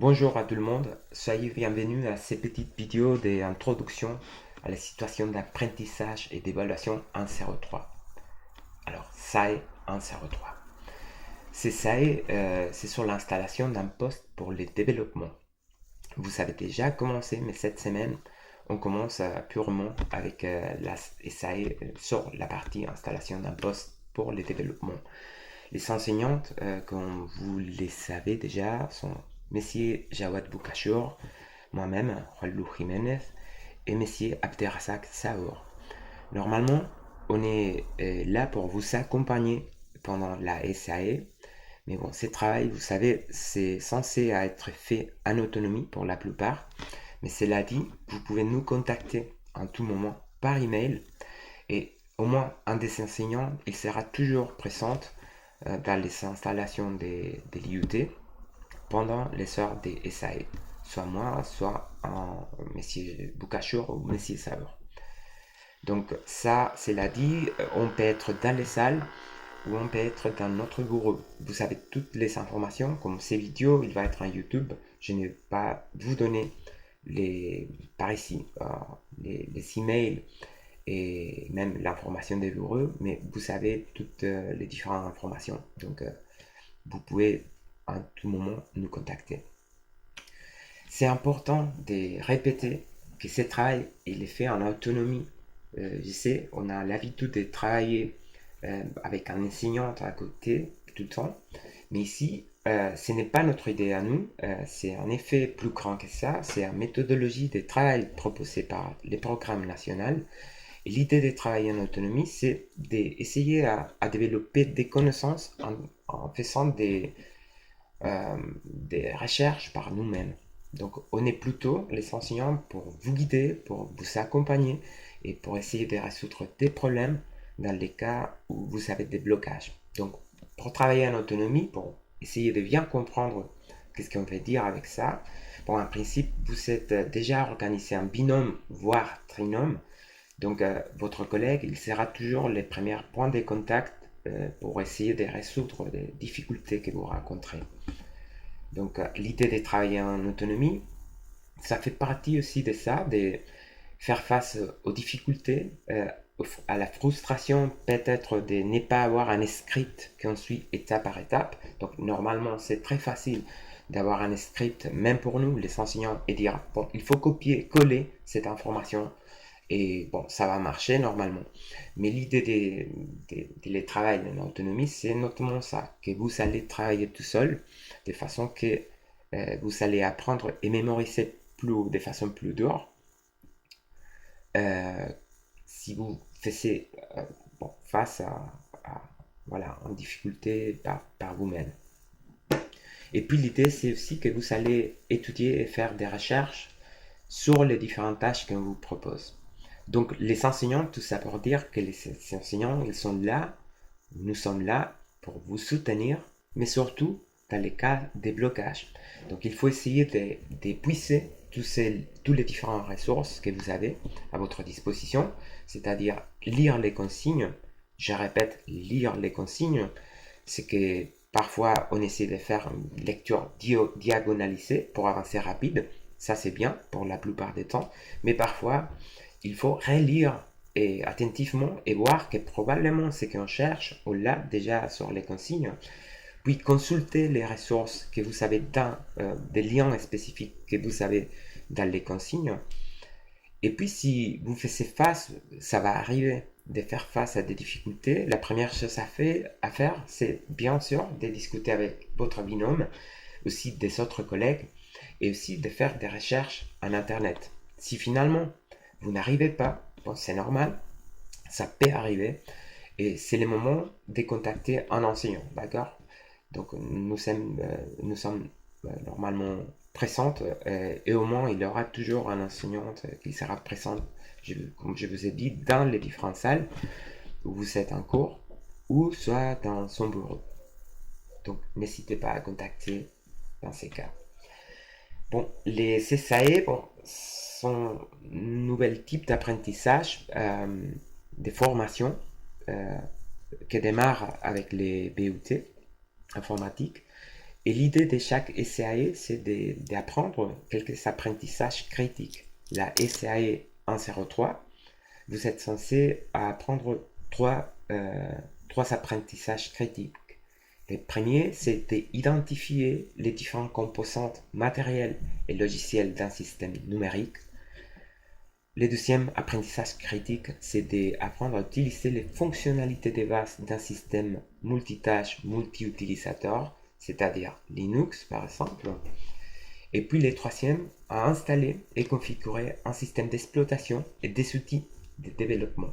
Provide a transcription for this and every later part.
Bonjour à tout le monde, soyez bienvenus à ces petites vidéos d'introduction à la situation d'apprentissage et d'évaluation en 03. Alors, SAE en 03. C'est SAE, c'est sur l'installation d'un poste pour les développements. Vous savez déjà commencé, mais cette semaine, on commence purement avec la SAE sur la partie installation d'un poste pour les développements. Les enseignantes, comme vous les savez déjà, sont Messieurs Jawad Boukachour, moi-même, Khalou Jiménez, et Messieurs Abderrazak Saour. Normalement, on est là pour vous accompagner pendant la SAE, mais bon, ce travail, vous savez, c'est censé être fait en autonomie pour la plupart, mais cela dit, vous pouvez nous contacter en tout moment par email, et au moins un des enseignants, il sera toujours présent dans les installations des l'IUT pendant les heures des SAE, soit moi, soit Monsieur Boukachour ou Monsieur Saour. Donc ça, cela dit, on peut être dans les salles ou on peut être dans notre bureau. Vous savez toutes les informations, comme ces vidéos, il va être en YouTube. Je ne vais pas vous donner par ici les emails et même l'information des bureaux, mais vous savez toutes les différentes informations. Donc vous pouvez à tout moment nous contacter. C'est important de répéter que ce travail il est fait en autonomie. Je sais, on a l'habitude de travailler avec un enseignant à côté tout le temps, mais ici, ce n'est pas notre idée à nous, c'est en effet plus grand que ça, c'est une méthodologie de travail proposée par les programmes nationaux. Et l'idée de travailler en autonomie, c'est d'essayer à développer des connaissances en faisant des recherches par nous-mêmes. Donc, on est plutôt les enseignants pour vous guider, pour vous accompagner et pour essayer de résoudre des problèmes dans les cas où vous avez des blocages. Donc, pour travailler en autonomie, pour essayer de bien comprendre qu'est-ce qu'on veut dire avec ça, bon, en principe, vous êtes déjà organisé en binôme, voire trinôme. Donc, votre collègue, il sera toujours les premiers points de contact pour essayer de résoudre les difficultés que vous rencontrez. Donc, l'idée de travailler en autonomie, ça fait partie aussi de ça, de faire face aux difficultés, à la frustration peut-être de ne pas avoir un script qu'on suit étape par étape. Donc, normalement, c'est très facile d'avoir un script, même pour nous, les enseignants, et dire, bon, il faut copier, coller cette information et bon, ça va marcher normalement. Mais l'idée de les travailler en autonomie, c'est notamment ça, que vous allez travailler tout seul, de façon que vous allez apprendre et mémoriser de façon plus dure. Euh, si vous faites bon, face voilà, en difficulté par vous-même. Et puis l'idée, c'est aussi que vous allez étudier et faire des recherches sur les différentes tâches qu'on vous propose. Donc les enseignants, tout ça pour dire que les enseignants, ils sont là, nous sommes là pour vous soutenir, mais surtout dans les cas des blocages. Donc il faut essayer d'épuiser tous les différentes ressources que vous avez à votre disposition, c'est-à-dire lire les consignes. Je répète, lire les consignes, c'est que parfois on essaie de faire une lecture diagonalisée pour avancer rapide. Ça c'est bien pour la plupart des temps, mais parfois il faut relire et attentivement et voir que probablement ce qu'on cherche, on l'a déjà sur les consignes. Puis consulter les ressources que vous avez dans des liens spécifiques que vous avez dans les consignes. Et puis si vous faites face, ça va arriver de faire face à des difficultés. La première chose à faire, c'est bien sûr de discuter avec votre binôme, aussi des autres collègues, et aussi de faire des recherches en Internet. Si finalement vous n'arrivez pas, bon, c'est normal, ça peut arriver, et c'est le moment de contacter un enseignant, d'accord? Donc nous sommes normalement présentes, et au moins il y aura toujours un enseignant qui sera présent, comme je vous ai dit, dans les différentes salles où vous êtes en cours, ou soit dans son bureau. Donc n'hésitez pas à contacter dans ces cas. Bon, les CSAE bon, sont un nouvel type d'apprentissage, des formations qui démarrent avec les BUT informatiques Et l'idée de chaque SAE, c'est d'apprendre quelques apprentissages critiques. La SAE 103, vous êtes censé apprendre trois apprentissages critiques. Le premier, c'est d'identifier les différentes composantes matérielles et logicielles d'un système numérique. Le deuxième apprentissage critique, c'est d'apprendre à utiliser les fonctionnalités de base d'un système multitâche, multi-utilisateur, c'est-à-dire Linux par exemple. Et puis le troisième, à installer et configurer un système d'exploitation et des outils de développement.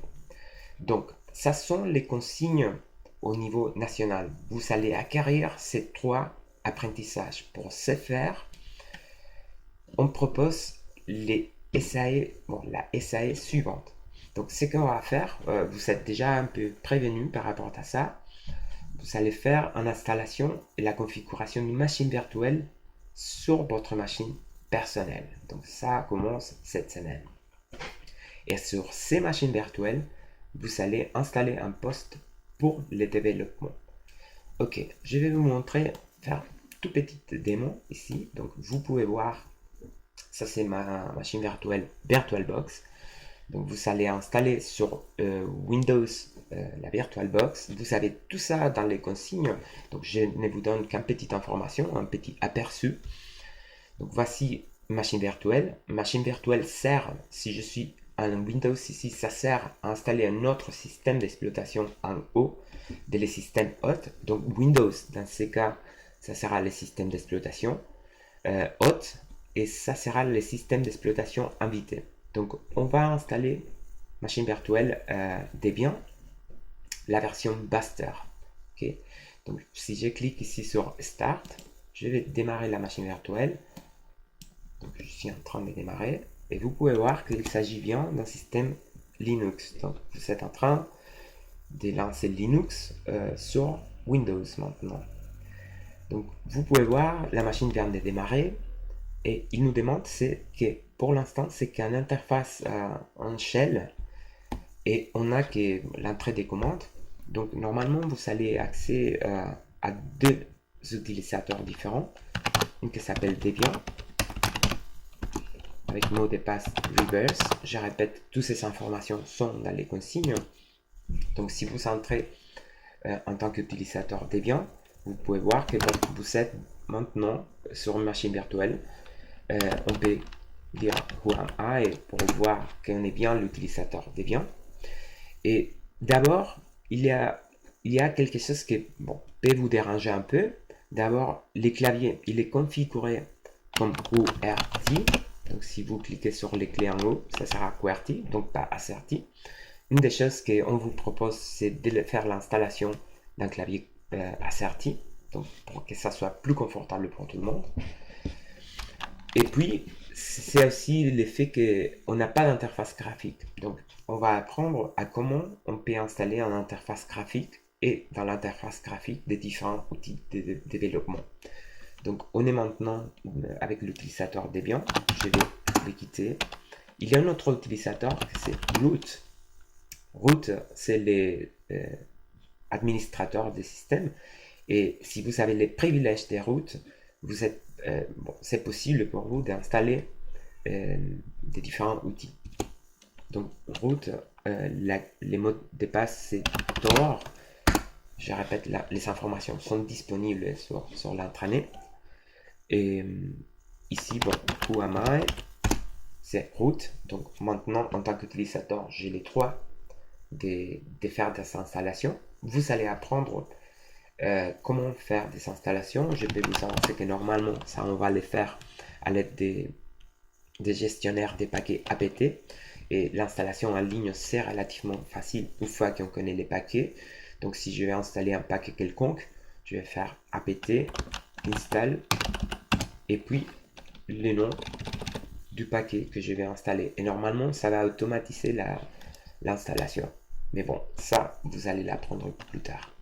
Donc, ça sont les consignes au niveau national. Vous allez acquérir ces trois apprentissages. Pour ce faire, on propose les SAE, la SAE suivante. Donc, ce qu'on va faire, vous êtes déjà un peu prévenu par rapport à ça. Vous allez faire une installation et la configuration d'une machine virtuelle sur votre machine personnelle. Donc, ça commence cette semaine. Et sur ces machines virtuelles, vous allez installer un poste pour le développement. Ok, je vais vous montrer, faire une toute petite démo ici. Donc, vous pouvez voir, ça c'est ma machine virtuelle VirtualBox. Donc, vous allez installer sur Windows la VirtualBox. Vous avez tout ça dans les consignes. Donc, je ne vous donne qu'une petite information, un petit aperçu. Donc, voici machine virtuelle. Machine virtuelle sert, si je suis en Windows ici, ça sert à installer un autre système d'exploitation en haut des systèmes hôtes. Donc, Windows, dans ces cas, ça sera le système d'exploitation hôte et ça sera le système d'exploitation invité. Donc, on va installer machine virtuelle Debian, la version Buster. Okay. Donc, si je clique ici sur Start, je vais démarrer la machine virtuelle. Donc, je suis en train de démarrer. Et vous pouvez voir qu'il s'agit bien d'un système Linux. Donc, vous êtes en train de lancer Linux sur Windows maintenant. Donc, vous pouvez voir, la machine vient de démarrer. Et il nous demande, c'est que pour l'instant, c'est qu'une interface en shell. Et on a que l'entrée des commandes. Donc, normalement, vous allez accéder à deux utilisateurs différents. Une qui s'appelle Debian, avec mot de passe reverse. Je répète, toutes ces informations sont dans les consignes. Donc, si vous entrez en tant qu'utilisateur Debian, vous pouvez voir que vous êtes maintenant sur une machine virtuelle. On peut dire who am I pour voir qu'on est bien l'utilisateur Debian. Et d'abord, il y a quelque chose qui peut vous déranger un peu. D'abord, les claviers, il est configuré comme QWERTY. Donc, si vous cliquez sur les clés en haut, ça sera QWERTY, donc pas ASCII. Une des choses qu'on vous propose, c'est de faire l'installation d'un clavier ASCII, donc pour que ça soit plus confortable pour tout le monde. Et puis, c'est aussi le fait qu'on n'a pas d'interface graphique. Donc, on va apprendre à comment on peut installer une interface graphique et dans l'interface graphique des différents outils de développement. Donc, on est maintenant avec l'utilisateur Debian. Je vais le quitter. Il y a un autre utilisateur, c'est root. Root, c'est l'administrateur des systèmes. Et si vous avez les privilèges des root, c'est possible pour vous d'installer des différents outils. Donc, root, les mots de passe, c'est Tor. Je répète, les informations sont disponibles sur l'intranet. Et ici, who am I? C'est root. Donc maintenant, en tant qu'utilisateur, j'ai les trois de faire des installations. Vous allez apprendre comment faire des installations. Je vais vous annoncer que normalement, ça, on va les faire à l'aide des gestionnaires des paquets apt. Et l'installation en ligne, c'est relativement facile une fois qu'on connaît les paquets. Donc si je vais installer un paquet quelconque, je vais faire apt install et puis le nom du paquet que je vais installer. Et normalement, ça va automatiser l'installation. Mais bon, ça, vous allez l'apprendre plus tard.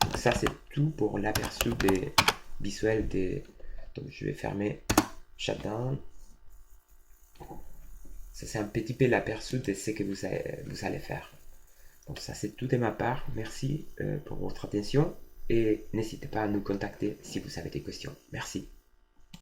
Donc ça, c'est tout pour l'aperçu des visuels des... Donc je vais fermer Shutdown. Ça, c'est un petit peu l'aperçu de ce que vous allez faire. Donc ça, c'est tout de ma part. Merci pour votre attention. et n'hésitez pas à nous contacter si vous avez des questions. Merci.